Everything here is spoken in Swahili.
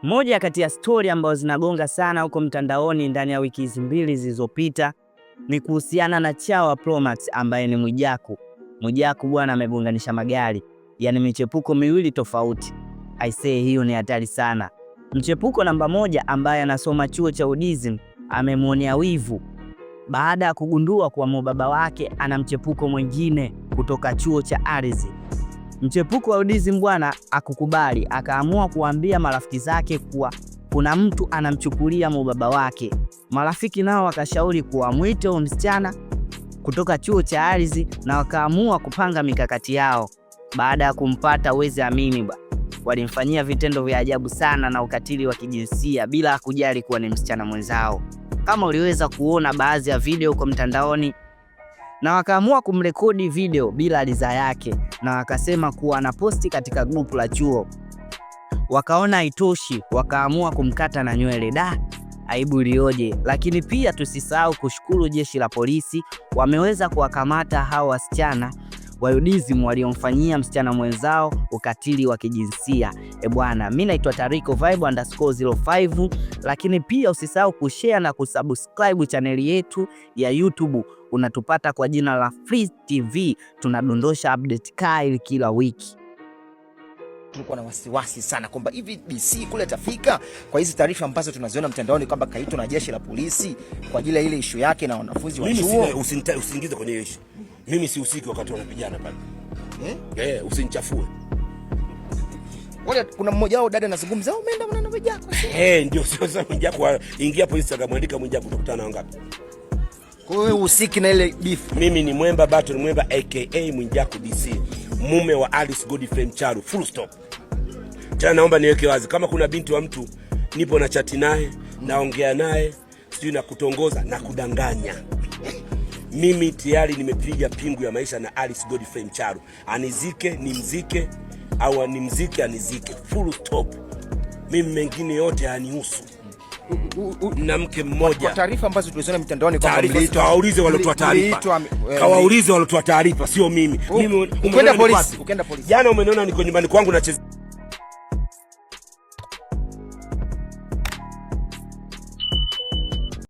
Moja kati ya story ambazo zinagonga sana huko mtandaoni ndani ya wiki hizi mbili zilizopita ni kuhusiana na Chawa Promax ambaye ni Mwijaku. Mwijaku bwana amegonganisha magari, yani michepuko miwili tofauti. I say hiyo ni hatari sana. Mchepuko namba moja ambaye anasoma chuo cha UDSM amemwonea wivu baada ya kugundua kwa baba wake ana mchepuko mwingine kutoka chuo cha ardhi. Mchepuko wa UDSM bwana akukubali, akaamua kuambia marafiki zake kuwa kuna mtu anamchukulia baba wake. Marafiki nao wakashauri kuwa mwite msichana kutoka chuo cha ardhi, na wakaamua kupanga mikakati yao. Baada ya kumpata uweze amini walimfanyia vitendo vya ajabu sana na ukatili wa kijinsia bila kujali kuwa ni msichana mwenzao, kama uliweza kuona baadhi ya video kwa mtandaoni. Na wakaamua kumrekodi video bila ridhaa yake, na wakasema kuwa anaposti katika grupu la chuo. Wakaona haitoshi, wakaamua kumkata na nywele. Aibu ilioje! Lakini pia tusisahau kushukuru jeshi la polisi, wameweza kuwakamata hao wasichana wa UDSM waliomfanyia msichana mwenzao ukatili wa kijinsia. Bwana, mimi naitwa Tariko Vibe_05, lakini pia usisahau kushare na kusubscribe chaneli yetu ya YouTube. Unatupata kwa jina la Freeze TV. Tunadondosha update kali kila wiki. Tulikuwa na wasiwasi sana kwamba hivi DC kule tafika kwa hizi taarifa ambazo tunaziona mtandaoni kwamba kaitwa na jeshi la polisi kwa ajili ya ile issue yake na wanafunzi wa chuo. Mimi usiingize kwenye issue. Mimi si usiki wakati wanapigana pale. Usinichafue. Wale kuna mmoja wao dada anazungumza, umeenda na Mwijaku. Ndio sasa Mwijaku ingia hapo Instagram andika Mwijaku utakutana na wangapi. Kwa hiyo usiki na ile beef. Mimi ni Mwemba Battle Mwemba aka Mwijaku DC, mume wa Alice Godfrey Mcharu, full stop. Tena naomba niweke wazi, kama kuna binti wa mtu nipo na chati naye, naongea naye, sijui na kutongoza na kudanganya, mimi tayari nimepiga pingu ya maisha na Alice Godfrey Mcharu. Anizike nimzike au animzike anizike, full stop. Mimi mengine yote hanihusu. Na mke mmoja. Kwa taarifa ambazo tuliziona mitandaoni kwamba mlitoa, waulize walotoa taarifa. Kawaulize walotoa taarifa, sio mimi. Mimi ukaenda polisi. Jana umeniona niko nyumbani kwangu nacheza